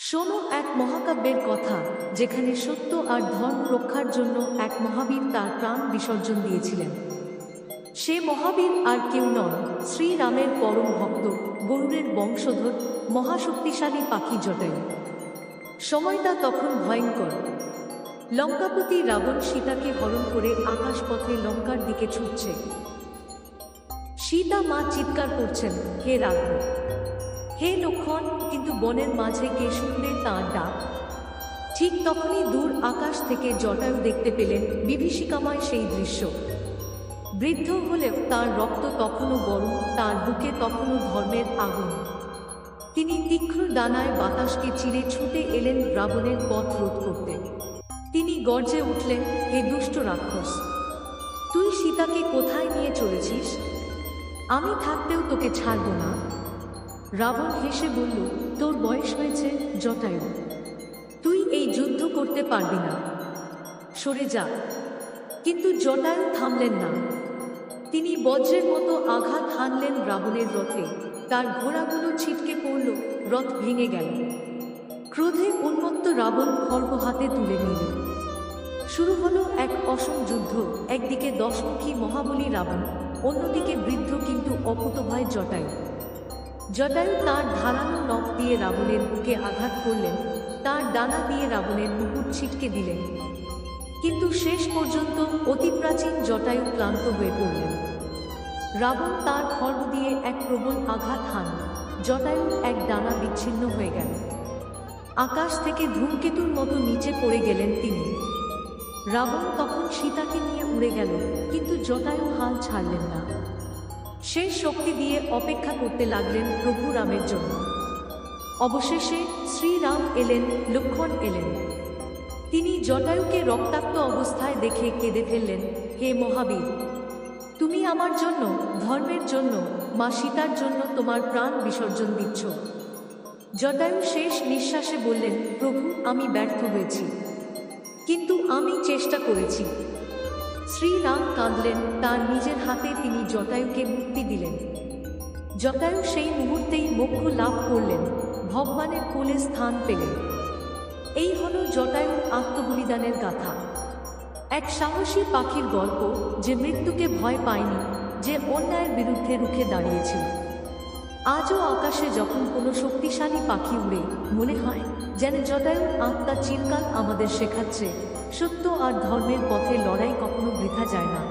শোনো এক মহাকাব্যের কথা, যেখানে সত্য আর ধর্ম রক্ষার জন্য এক মহাবীর তার প্রাণ বিসর্জন দিয়েছিলেন। সে মহাবীর আর কেউ নন, শ্রীরামের পরম ভক্ত, গরুড়ের বংশধর, মহাশক্তিশালী পাখি জটায়ু। সময়টা তখন ভয়ঙ্কর। লঙ্কাপতি রাবণ সীতাকে হরণ করে আকাশপথে লঙ্কার দিকে ছুটছে। সীতা মা চিৎকার করছেন, হে রাঘব, হে লক্ষ্মণ, কিন্তু বনের মাঝে কে শুনবে তাঁর ডাক? ঠিক তখনই দূর আকাশ থেকে জটায়ু দেখতে পেলেন বিভীষিকাময় সেই দৃশ্য। বৃদ্ধ হলেও তার রক্ত তখনও গরম, তার বুকে তখনও ধর্মের আগুন। তিনি তীক্ষ্ণ ডানায় বাতাসকে চিরে ছুটে এলেন রাবণের পথ রোধ করতে। তিনি গর্জে উঠলেন, হে দুষ্ট রাক্ষস, তুই সীতাকে কোথায় নিয়ে চলেছিস? আমি থাকতেও তোকে ছাড়ব না। রাবণ হেসে বলল, তোর বয়স হয়েছে জটায়ু, তুই এই যুদ্ধ করতে পারবি না, সরে যা। কিন্তু জটায়ু থামলেন না। তিনি বজ্রের মতো আঘাত হানলেন রাবণের রথে। তার ঘোড়াগুলো ছিটকে পড়ল, রথ ভেঙে গেল। ক্রোধে উন্মত্ত রাবণ খড়গ হাতে তুলে নিল। শুরু হলো এক অসম যুদ্ধ। একদিকে দশমুখী মহাবলী রাবণ, অন্যদিকে বৃদ্ধ কিন্তু অকুতোভয় জটায়ু। জটায়ু তার ধারালো নখ দিয়ে রাবণের বুকে আঘাত করলেন, তার ডানা দিয়ে রাবণের মুকুট ছিটকে দিলেন। কিন্তু শেষ পর্যন্ত অতি প্রাচীন জটায়ু ক্লান্ত হয়ে পড়লেন। রাবণ তার খড়গ দিয়ে এক প্রবল আঘাত হান, জটায়ুর এক ডানা বিচ্ছিন্ন হয়ে গেল। আকাশ থেকে ধূমকেতুর মতো নিচে পড়ে গেলেন তিনি। রাবণ তখন সীতাকে নিয়ে উড়ে গেল, কিন্তু জটায়ু হাল ছাড়লেন না। শেষ শক্তি দিয়ে অপেক্ষা করতে লাগলেন প্রভু রামের জন্য। অবশেষে শ্রীরাম এলেন, লক্ষ্মণ এলেন। তিনি জটায়ুকে রক্তাক্ত অবস্থায় দেখে কেঁদে ফেললেন, হে মহাবীর, তুমি আমার জন্য, ধর্মের জন্য, মা সীতার জন্য তোমার প্রাণ বিসর্জন দিচ্ছ। জটায়ু শেষ নিঃশ্বাসে বললেন, প্রভু, আমি ব্যর্থ হয়েছি, কিন্তু আমি চেষ্টা করেছি। শ্রীরাম কাঁদলেন, তার নিজের হাতে তিনি জটায়ুকে মুক্তি দিলেন। জটায়ু সেই মুহূর্তেই মোক্ষ লাভ করলেন, ভগবানের কোলে স্থান পেলেন। এই হলো জটায়ুর আত্মবলিদানের গাথা। এক সাহসী পাখির গল্প, যে মৃত্যুকে ভয় পায়নি, যে অন্যায়ের বিরুদ্ধে রুখে দাঁড়িয়েছিল। আজও আকাশে যখন কোনো শক্তিশালী পাখি উড়ে, মনে হয় যেন জটায়ুর আত্মা চিরকাল আমাদের শেখাচ্ছে, সত্য আর ধর্মের পথে লড়াই কখনো বৃথা যায় না।